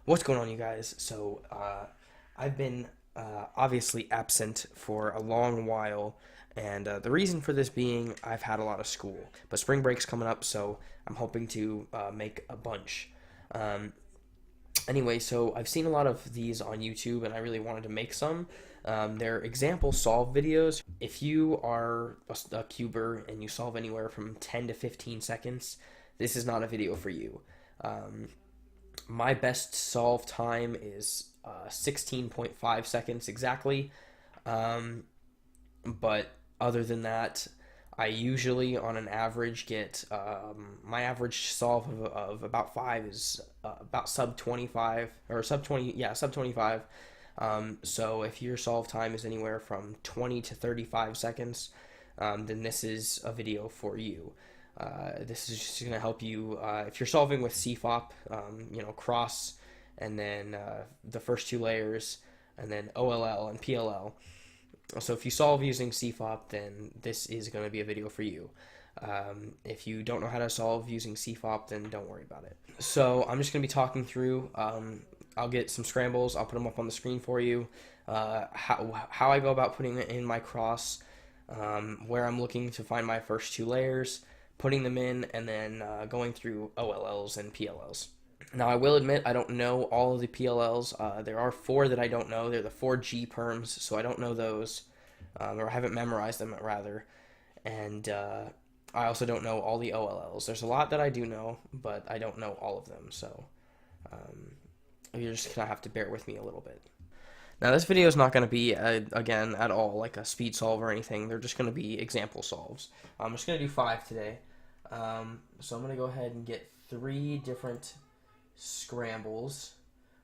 What's going on, you guys? I've been obviously absent for a long while, and the reason for this being I've had a lot of school. But spring break's coming up, so I'm hoping to make a bunch. Um, anyway, so I've seen a lot of these on YouTube, and I really wanted to make some. They're example solve videos. If you are a cuber and you solve anywhere from 10 to 15 seconds, this is not a video for you. Um, my best solve time is 16.5 seconds exactly. Um, but other than that, I usually, on an average, get my average solve of about five is about sub 25 or sub 20, yeah, sub 25. So if your solve time is anywhere from 20 to 35 seconds, then this is a video for you. This is just going to help you if you're solving with CFOP, cross, and then the first two layers, and then OLL and PLL. So if you solve using CFOP, then this is going to be a video for you. If you don't know how to solve using CFOP, then don't worry about it. So I'm just going to be talking through. I'll get some scrambles. I'll put them up on the screen for you. How I go about putting it in my cross, where I'm looking to find my first two layers, putting them in, and then going through OLLs and PLLs. Now, I will admit I don't know all of the PLLs. There are four that I don't know. They're the 4G perms, so I don't know those, or I haven't memorized them, rather. And I also don't know all the OLLs. There's a lot that I do know, but I don't know all of them, so you're just going to have to bear with me a little bit. Now, this video is not going to be, again, at all like a speed solve or anything. They're just going to be example solves. I'm just going to do 5 today. So I'm going to go ahead and get 3 different scrambles.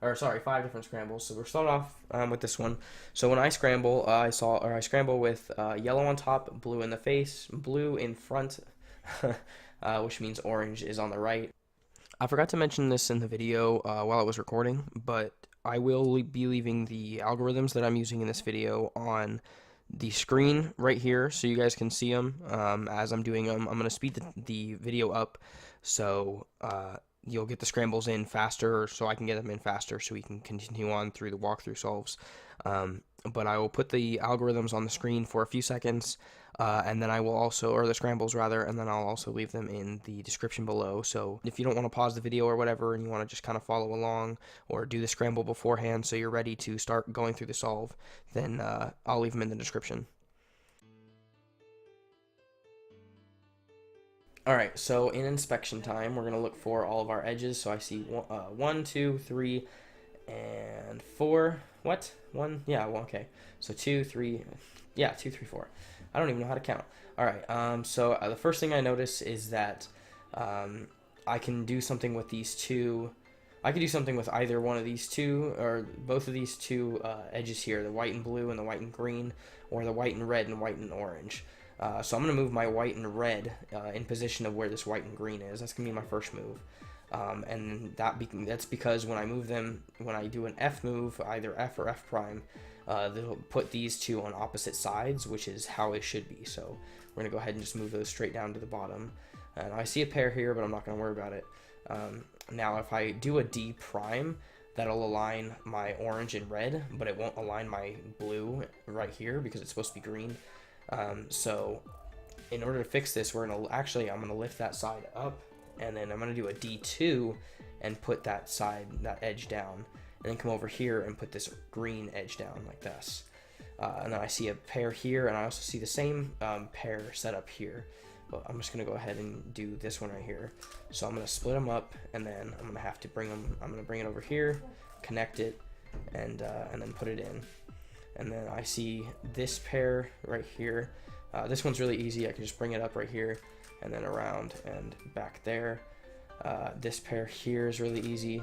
Or, sorry, 5 different scrambles. So we'll start off with this one. So when I scramble, I scramble with yellow on top, blue in the face, blue in front, which means orange is on the right. I forgot to mention this in the video while I was recording, but I will be leaving the algorithms that I'm using in this video on the screen right here so you guys can see them as I'm doing them. I'm going to speed the video up so you'll get the scrambles in faster, so I can get them in faster so we can continue on through the walkthrough solves. But I will put the algorithms on the screen for a few seconds, and then I will also, or the scrambles rather, and then I'll also leave them in the description below. So if you don't want to pause the video or whatever, and you want to just kind of follow along or do the scramble beforehand so you're ready to start going through the solve, then I'll leave them in the description. Alright, so in inspection time, we're going to look for all of our edges. So I see 1, 2, 3, and 4. What? 1? Yeah, well, okay. So 2, 3, yeah, 2, 3, 4. I don't even know how to count. Alright, so the first thing I notice is that I can do something with these two. I could do something with either one of these two, or both of these two edges here, the white and blue and the white and green, or the white and red and white and orange. So I'm going to move my white and red in position of where this white and green is. That's going to be my first move. And that's because when I move them, when I do an F move, either F or F prime, they'll put these two on opposite sides, which is how it should be. So we're going to go ahead and just move those straight down to the bottom. And I see a pair here, but I'm not going to worry about it. Now, if I do a D prime, that'll align my orange and red, but it won't align my blue right here because it's supposed to be green. So in order to fix this, I'm going to lift that side up, and then I'm going to do a D2 and put that edge down, and then come over here and put this green edge down like this. And then I see a pair here, and I also see the same pair set up here. But I'm just going to go ahead and do this one right here. So I'm going to split them up, and then I'm going to have to bring it over here, connect it, and then put it in. And then I see this pair right here. This one's really easy. I can just bring it up right here and then around and back there. This pair here is really easy.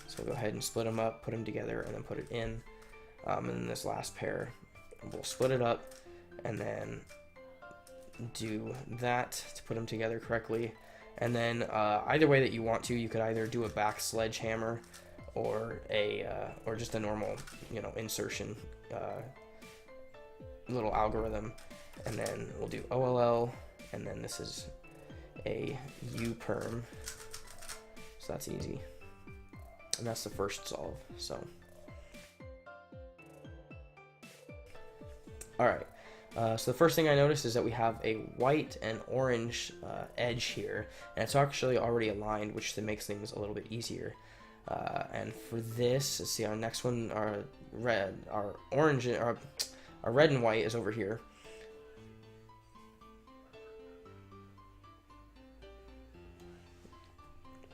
So go ahead and split them up, put them together, and then put it in. And then this last pair, we'll split it up and then do that to put them together correctly. And then either way that you want to, you could either do a back sledgehammer or just a normal, insertion little algorithm, and then we'll do OLL, and then this is a U perm, so that's easy. and that's the first solve. So, all right. So the first thing I noticed is that we have a white and orange edge here, and it's actually already aligned, which then makes things a little bit easier. And for this, let's see, our next one, our orange, our red and white is over here.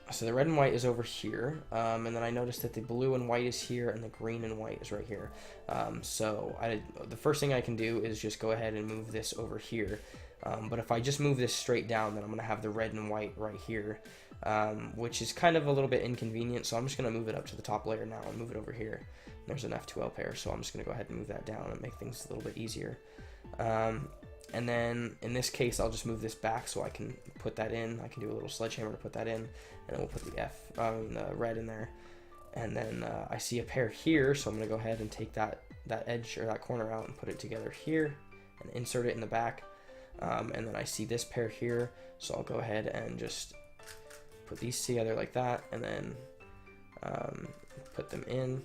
So the red and white is over here, and then I noticed that the blue and white is here, and the green and white is right here. The first thing I can do is just go ahead and move this over here. But if I just move this straight down, then I'm going to have the red and white right here, which is kind of a little bit inconvenient. So I'm just going to move it up to the top layer now and move it over here. There's an F2L pair, so I'm just going to go ahead and move that down and make things a little bit easier. And then in this case, I'll just move this back so I can put that in. I can do a little sledgehammer to put that in, and then we'll put the red in there. And then I see a pair here, so I'm going to go ahead and take that edge or that corner out and put it together here and insert it in the back. And then I see this pair here, so I'll go ahead and just put these together like that, and then put them in.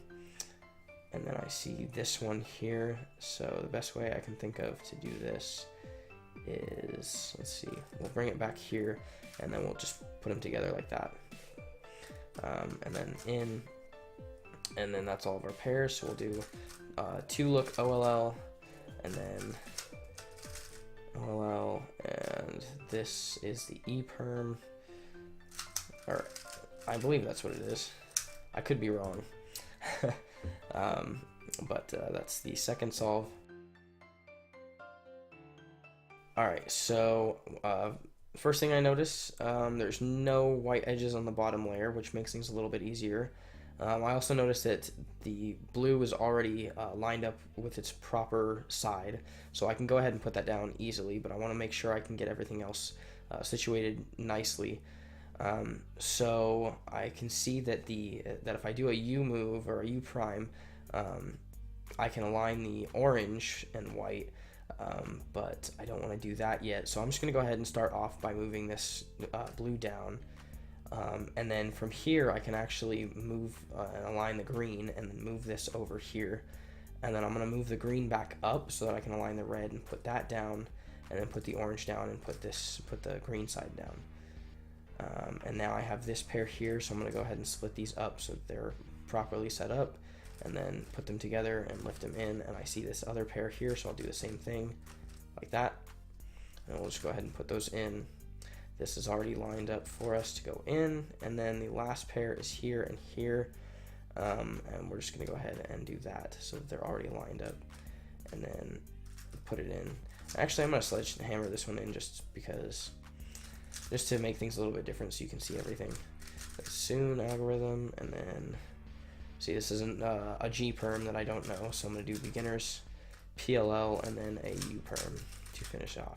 And then I see this one here, so the best way I can think of to do this is, let's see, we'll bring it back here, and then we'll just put them together like that. And then in, and then that's all of our pairs, so we'll do 2 look OLL, and then OLL, and this is the E-perm, or I believe that's what it is. I could be wrong. But that's the second solve. Alright, so first thing I notice, there's no white edges on the bottom layer, which makes things a little bit easier. I also noticed that the blue is already lined up with its proper side, so I can go ahead and put that down easily, but I want to make sure I can get everything else situated nicely. So I can see that that if I do a U move or a U prime, I can align the orange and white, but I don't want to do that yet. So I'm just going to go ahead and start off by moving this blue down, and then from here I can actually move and align the green, and then move this over here, and then I'm going to move the green back up so that I can align the red and put that down, and then put the orange down and put the green side down. And now I have this pair here, so I'm going to go ahead and split these up so that they're properly set up, and then put them together and lift them in. And I see this other pair here, so I'll do the same thing like that, and we'll just go ahead and put those in. This is already lined up for us to go in, and then the last pair is here and here, and we're just going to go ahead and do that so that they're already lined up, and then put it in. Actually, I'm going to sledgehammer this one in just to make things a little bit different so you can see everything. Soon algorithm, and then see, this isn't a G perm that I don't know, so I'm going to do beginners, PLL, and then a U perm to finish off.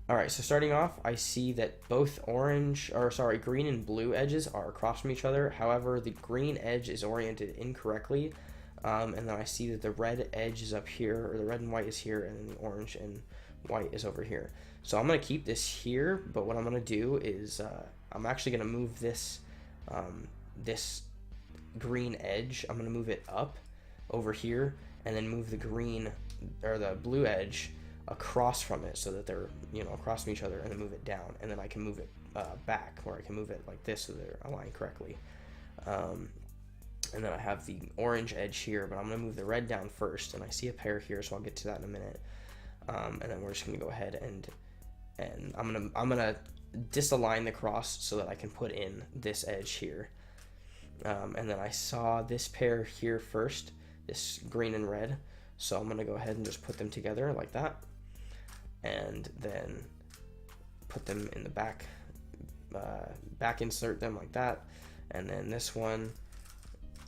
Alright, so starting off, I see that both green and blue edges are across from each other. However, the green edge is oriented incorrectly. And then I see that the red edge is up here, or the red and white is here, and then the orange and white is over here. So I'm going to keep this here, but what I'm going to do is I'm actually going to move this this green edge. I'm going to move it up over here, and then move the green or the blue edge across from it so that they're across from each other, and then move it down, and then I can move it back, or I can move it like this so they're aligned correctly. And then I have the orange edge here, but I'm going to move the red down first, and I see a pair here, so I'll get to that in a minute. And then we're just going to go ahead and I'm gonna disalign the cross so that I can put in this edge here. And then I saw this pair here first, this green and red, so I'm going to go ahead and just put them together like that, and then put them in the back, insert them like that, and then this one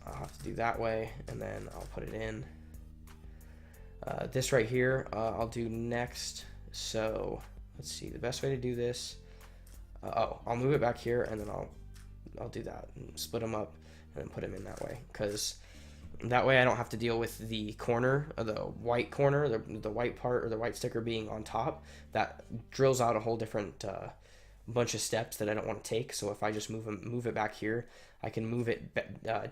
I'll have to do that way, and then I'll put it in. This right here I'll do next. So let's see, the best way to do this, I'll move it back here, and then I'll do that and split them up and then put them in that way, because that way I don't have to deal with the corner, or the white corner, the white part or the white sticker being on top. That drills out a whole different bunch of steps that I don't want to take. So if I just move it back here, I can move it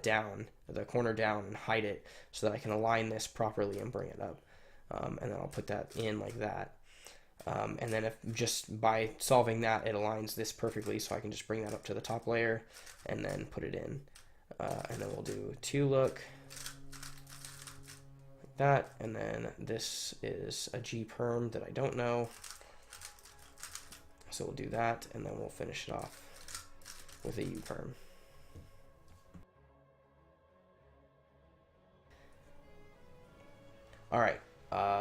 down, the corner down, and hide it so that I can align this properly and bring it up. And then I'll put that in like that. And then if just by solving that, it aligns this perfectly, so I can just bring that up to the top layer and then put it in. And then we'll do to look like that, and then this is a G perm that I don't know. So we'll do that, and then we'll finish it off with a U perm. All right,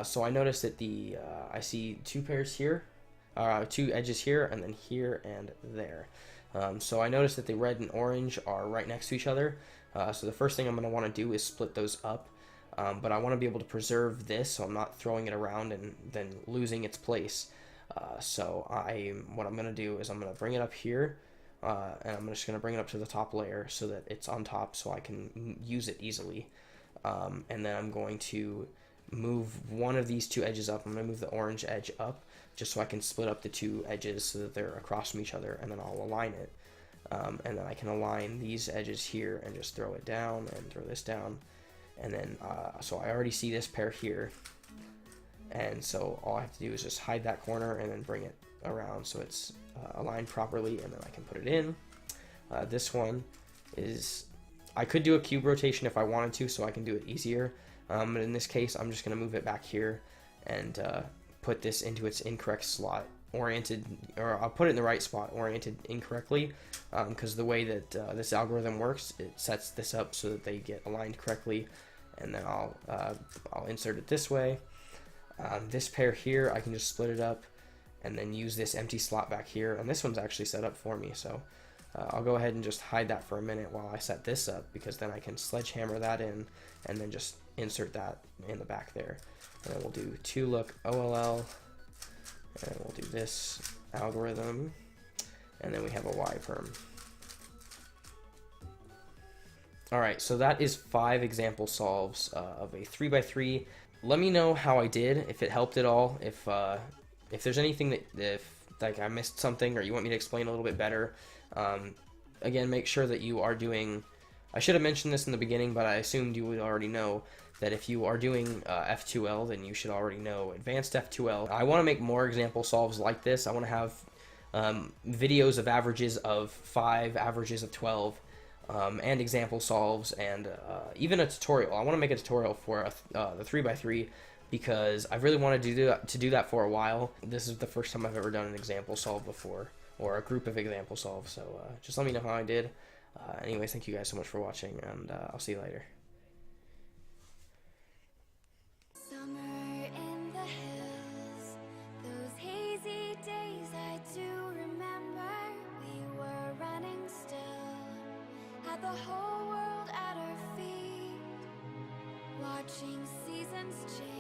so I noticed that I see two pairs here, two edges here, and then here and there. So I noticed that the red and orange are right next to each other. So the first thing I'm going to want to do is split those up. But I want to be able to preserve this so I'm not throwing it around and then losing its place. So what I'm going to do is I'm going to bring it up here, and I'm just going to bring it up to the top layer so that it's on top so I can use it easily. And then I'm going to move one of these two edges up. I'm going to move the orange edge up just so I can split up the two edges so that they're across from each other, and then I'll align it. And then I can align these edges here and just throw it down and throw this down. And then, so I already see this pair here. And so all I have to do is just hide that corner and then bring it around so it's aligned properly, and then I can put it in. This one is, I could do a cube rotation if I wanted to, so I can do it easier. But in this case, I'm just going to move it back here and put this into its incorrect slot, oriented, or I'll put it in the right spot, oriented incorrectly, because the way that this algorithm works, it sets this up so that they get aligned correctly, and then I'll insert it this way. This pair here, I can just split it up and then use this empty slot back here, and this one's actually set up for me, so I'll go ahead and just hide that for a minute while I set this up, because then I can sledgehammer that in and then just insert that in the back there. And then we'll do to look OLL, and we'll do this algorithm, and then we have a Y perm. Alright, so that is 5 example solves of a 3x3. Let me know how I did, if it helped at all, if there's anything that, if like I missed something or you want me to explain a little bit better. Again, make sure that you are doing, I should have mentioned this in the beginning, but I assumed you would already know that if you are doing F2L, then you should already know advanced F2L. I want to make more example solves like this. I want to have videos of averages of 5, averages of 12, and example solves, and even a tutorial. I want to make a tutorial for the 3x3 because I really wanted to do that for a while. This is the first time I've ever done an example solve before, or a group of example solves, so just let me know how I did. Anyways, thank you guys so much for watching, and I'll see you later. Summer in the hills, those hazy days I do remember. We were running still, had the whole world at our feet, watching seasons change.